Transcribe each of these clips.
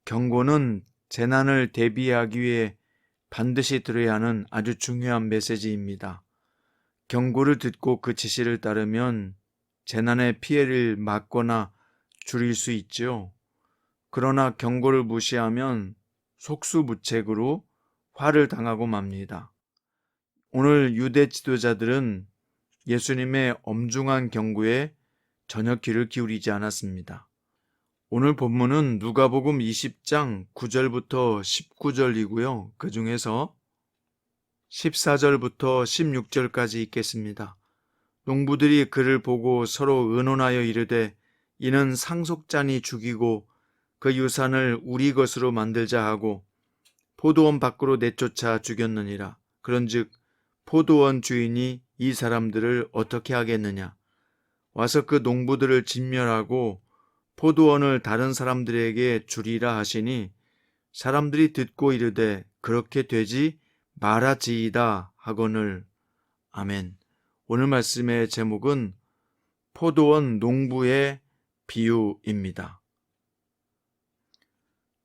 경고는 재난을 대비하기 위해 반드시 들어야 하는 아주 중요한 메시지입니다. 경고를 듣고 그 지시를 따르면 재난의 피해를 막거나 줄일 수 있죠. 그러나 경고를 무시하면 속수무책으로 화를 당하고 맙니다. 오늘 유대 지도자들은 예수님의 엄중한 경고에 전혀 귀를 기울이지 않았습니다. 오늘 본문은 누가복음 20장 9절부터 19절이고요. 그 중에서 14절부터 16절까지 읽겠습니다. 농부들이 그를 보고 서로 의논하여 이르되 이는 상속자니 죽이고 그 유산을 우리 것으로 만들자 하고 포도원 밖으로 내쫓아 죽였느니라. 그런즉 포도원 주인이 이 사람들을 어떻게 하겠느냐. 와서 그 농부들을 진멸하고 포도원을 다른 사람들에게 주리라 하시니 사람들이 듣고 이르되 그렇게 되지 말아지이다 하거늘. 아멘. 오늘 말씀의 제목은 포도원 농부의 비유입니다.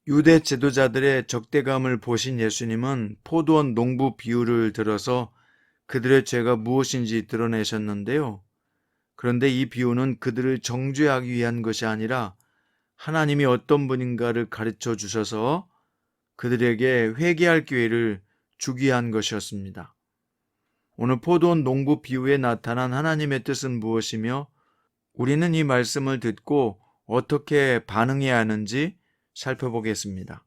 유대 지도자들의 적대감을 보신 예수님은 포도원 농부 비유를 들어서 그들의 죄가 무엇인지 드러내셨는데요. 그런데 이 비유는 그들을 정죄하기 위한 것이 아니라 하나님이 어떤 분인가를 가르쳐 주셔서 그들에게 회개할 기회를 주기 위한 것이었습니다. 오늘 포도원 농부 비유에 나타난 하나님의 뜻은 무엇이며 우리는 이 말씀을 듣고 어떻게 반응해야 하는지 살펴보겠습니다.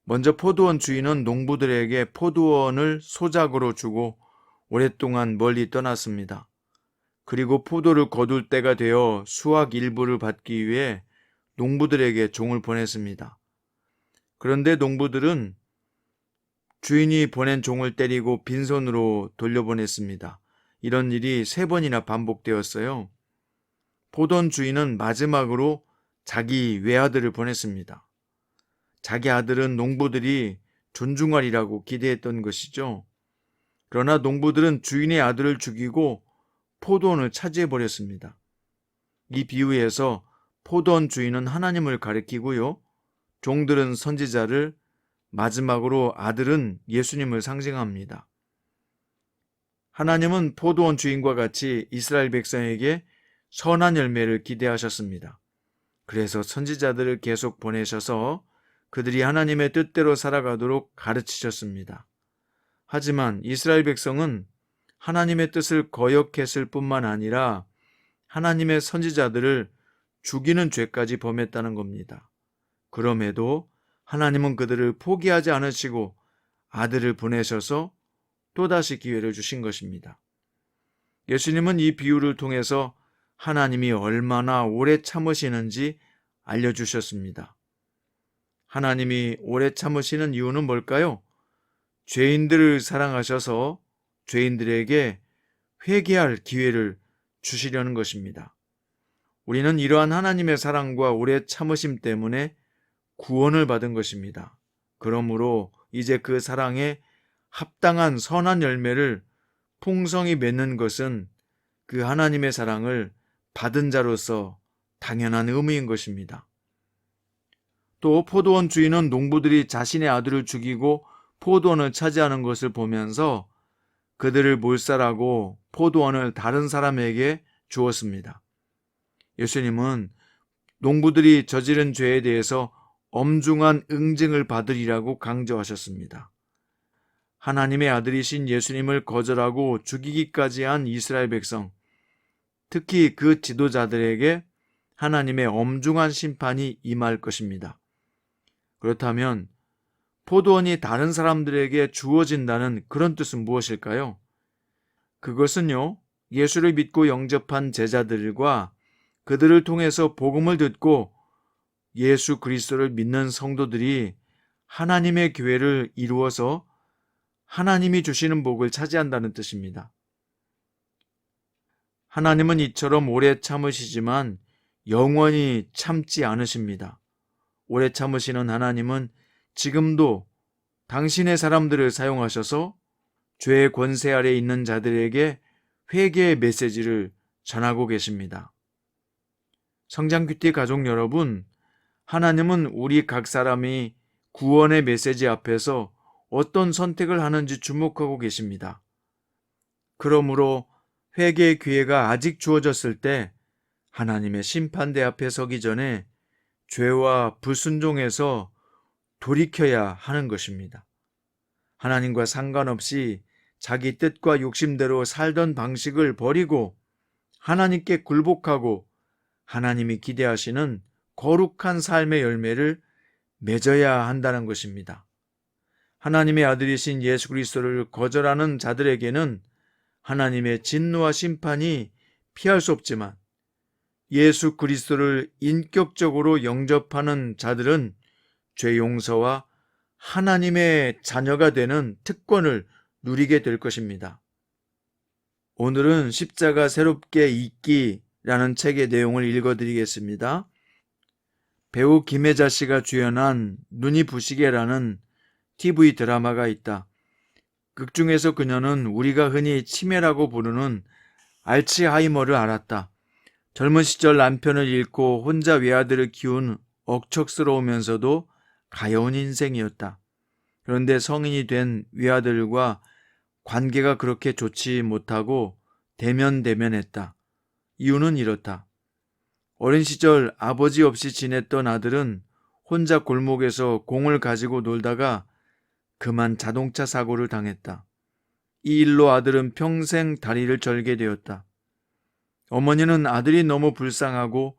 먼저 포도원 주인은 농부들에게 포도원을 소작으로 주고 오랫동안 멀리 떠났습니다. 그리고 포도를 거둘 때가 되어 수확 일부를 받기 위해 농부들에게 종을 보냈습니다. 그런데 농부들은 주인이 보낸 종을 때리고 빈손으로 돌려보냈습니다. 이런 일이 3번이나 반복되었어요. 포도원 주인은 마지막으로 자기 외아들을 보냈습니다. 자기 아들은 농부들이 존중하리라고 기대했던 것이죠. 그러나 농부들은 주인의 아들을 죽이고 포도원을 차지해버렸습니다. 이 비유에서 포도원 주인은 하나님을 가리키고요. 종들은 선지자를, 마지막으로 아들은 예수님을 상징합니다. 하나님은 포도원 주인과 같이 이스라엘 백성에게 선한 열매를 기대하셨습니다. 그래서 선지자들을 계속 보내셔서 그들이 하나님의 뜻대로 살아가도록 가르치셨습니다. 하지만 이스라엘 백성은 하나님의 뜻을 거역했을 뿐만 아니라 하나님의 선지자들을 죽이는 죄까지 범했다는 겁니다. 그럼에도 하나님은 그들을 포기하지 않으시고 아들을 보내셔서 또다시 기회를 주신 것입니다. 예수님은 이 비유를 통해서 하나님이 얼마나 오래 참으시는지 알려주셨습니다. 하나님이 오래 참으시는 이유는 뭘까요? 죄인들을 사랑하셔서 죄인들에게 회개할 기회를 주시려는 것입니다. 우리는 이러한 하나님의 사랑과 오래 참으심 때문에 구원을 받은 것입니다. 그러므로 이제 그 사랑에 합당한 선한 열매를 풍성히 맺는 것은 그 하나님의 사랑을 받은 자로서 당연한 의무인 것입니다. 또 포도원 주인은 농부들이 자신의 아들을 죽이고 포도원을 차지하는 것을 보면서 그들을 몰살하고 포도원을 다른 사람에게 주었습니다. 예수님은 농부들이 저지른 죄에 대해서 엄중한 응징을 받으리라고 강조하셨습니다. 하나님의 아들이신 예수님을 거절하고 죽이기까지 한 이스라엘 백성, 특히 그 지도자들에게 하나님의 엄중한 심판이 임할 것입니다. 그렇다면 포도원이 다른 사람들에게 주어진다는 그런 뜻은 무엇일까요? 그것은요, 예수를 믿고 영접한 제자들과 그들을 통해서 복음을 듣고 예수 그리스도를 믿는 성도들이 하나님의 교회를 이루어서 하나님이 주시는 복을 차지한다는 뜻입니다. 하나님은 이처럼 오래 참으시지만 영원히 참지 않으십니다. 오래 참으시는 하나님은 지금도 당신의 사람들을 사용하셔서 죄의 권세 아래 있는 자들에게 회개의 메시지를 전하고 계십니다. 성장큐티 가족 여러분, 하나님은 우리 각 사람이 구원의 메시지 앞에서 어떤 선택을 하는지 주목하고 계십니다. 그러므로 회개의 기회가 아직 주어졌을 때 하나님의 심판대 앞에 서기 전에 죄와 불순종에서 돌이켜야 하는 것입니다. 하나님과 상관없이 자기 뜻과 욕심대로 살던 방식을 버리고 하나님께 굴복하고 하나님이 기대하시는 거룩한 삶의 열매를 맺어야 한다는 것입니다. 하나님의 아들이신 예수 그리스도를 거절하는 자들에게는 하나님의 진노와 심판이 피할 수 없지만 예수 그리스도를 인격적으로 영접하는 자들은 죄 용서와 하나님의 자녀가 되는 특권을 누리게 될 것입니다. 오늘은 십자가 새롭게 읽기라는 책의 내용을 읽어드리겠습니다. 배우 김혜자 씨가 주연한 눈이 부시게라는 TV 드라마가 있다. 극 중에서 그녀는 우리가 흔히 치매라고 부르는 알츠하이머를 앓았다. 젊은 시절 남편을 잃고 혼자 외아들을 키운 억척스러우면서도 가여운 인생이었다. 그런데 성인이 된 외아들과 관계가 그렇게 좋지 못하고 대면대면했다. 이유는 이렇다. 어린 시절 아버지 없이 지냈던 아들은 혼자 골목에서 공을 가지고 놀다가 그만 자동차 사고를 당했다. 이 일로 아들은 평생 다리를 절게 되었다. 어머니는 아들이 너무 불쌍하고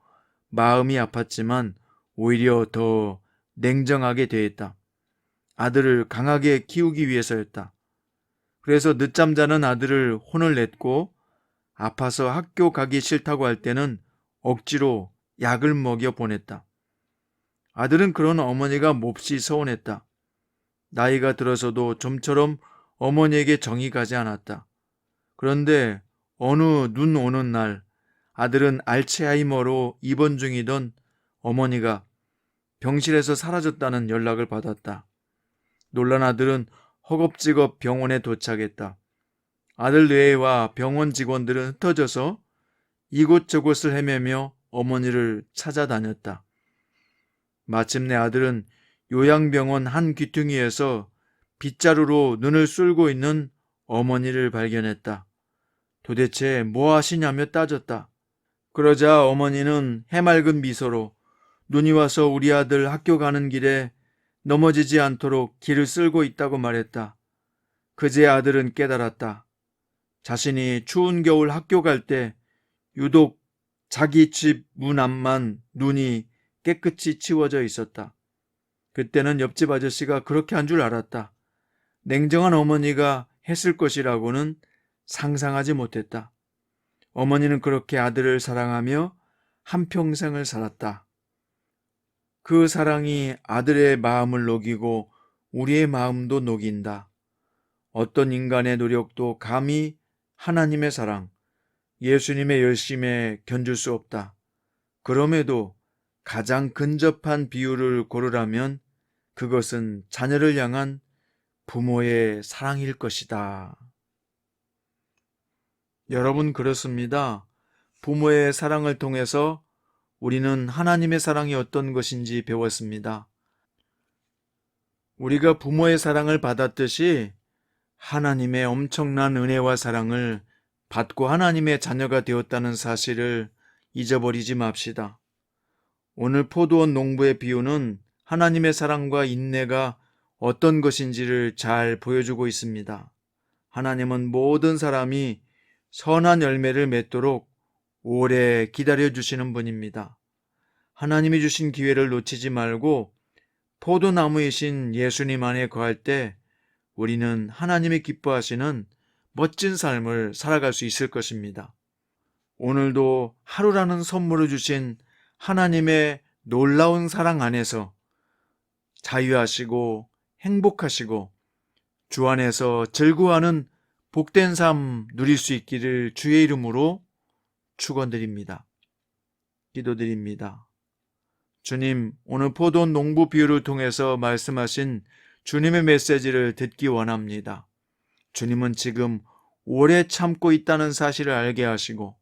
마음이 아팠지만 오히려 더 냉정하게 대했다. 아들을 강하게 키우기 위해서였다. 그래서 늦잠 자는 아들을 혼을 냈고 아파서 학교 가기 싫다고 할 때는 억지로 약을 먹여 보냈다. 아들은 그런 어머니가 몹시 서운했다. 나이가 들어서도 좀처럼 어머니에게 정이 가지 않았다. 그런데 어느 눈 오는 날 아들은 알츠하이머로 입원 중이던 어머니가 병실에서 사라졌다는 연락을 받았다. 놀란 아들은 허겁지겁 병원에 도착했다. 아들 뇌와 병원 직원들은 흩어져서 이곳저곳을 헤매며 어머니를 찾아다녔다. 마침내 아들은 요양병원 한 귀퉁이에서 빗자루로 눈을 쓸고 있는 어머니를 발견했다. 도대체 뭐 하시냐며 따졌다. 그러자 어머니는 해맑은 미소로 눈이 와서 우리 아들 학교 가는 길에 넘어지지 않도록 길을 쓸고 있다고 말했다. 그제 아들은 깨달았다. 자신이 추운 겨울 학교 갈 때 유독 자기 집 문 앞만 눈이 깨끗이 치워져 있었다. 그때는 옆집 아저씨가 그렇게 한 줄 알았다. 냉정한 어머니가 했을 것이라고는 상상하지 못했다. 어머니는 그렇게 아들을 사랑하며 한평생을 살았다. 그 사랑이 아들의 마음을 녹이고 우리의 마음도 녹인다. 어떤 인간의 노력도 감히 하나님의 사랑, 예수님의 열심에 견줄 수 없다. 그럼에도 가장 근접한 비유를 고르라면 그것은 자녀를 향한 부모의 사랑일 것이다. 여러분, 그렇습니다. 부모의 사랑을 통해서 우리는 하나님의 사랑이 어떤 것인지 배웠습니다. 우리가 부모의 사랑을 받았듯이 하나님의 엄청난 은혜와 사랑을 받고 하나님의 자녀가 되었다는 사실을 잊어버리지 맙시다. 오늘 포도원 농부의 비유는 하나님의 사랑과 인내가 어떤 것인지를 잘 보여주고 있습니다. 하나님은 모든 사람이 선한 열매를 맺도록 오래 기다려주시는 분입니다. 하나님이 주신 기회를 놓치지 말고 포도나무이신 예수님 안에 거할 때 우리는 하나님이 기뻐하시는 멋진 삶을 살아갈 수 있을 것입니다. 오늘도 하루라는 선물을 주신 하나님의 놀라운 사랑 안에서 자유하시고 행복하시고 주 안에서 즐거워하는 복된 삶 누릴 수 있기를 주의 이름으로 축원드립니다. 기도드립니다. 주님, 오늘 포도 농부 비유를 통해서 말씀하신 주님의 메시지를 듣기 원합니다. 주님은 지금 오래 참고 있다는 사실을 알게 하시고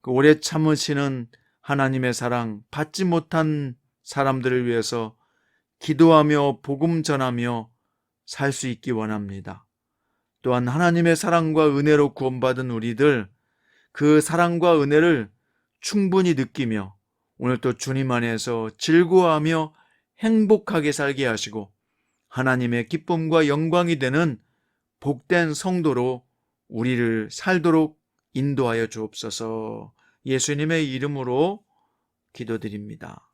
그 오래 참으시는 하나님의 사랑 받지 못한 사람들을 위해서 기도하며 복음 전하며 살 수 있기 원합니다. 또한 하나님의 사랑과 은혜로 구원받은 우리들 그 사랑과 은혜를 충분히 느끼며 오늘 또 주님 안에서 즐거워하며 행복하게 살게 하시고 하나님의 기쁨과 영광이 되는 복된 성도로 우리를 살도록 인도하여 주옵소서. 예수님의 이름으로 기도드립니다.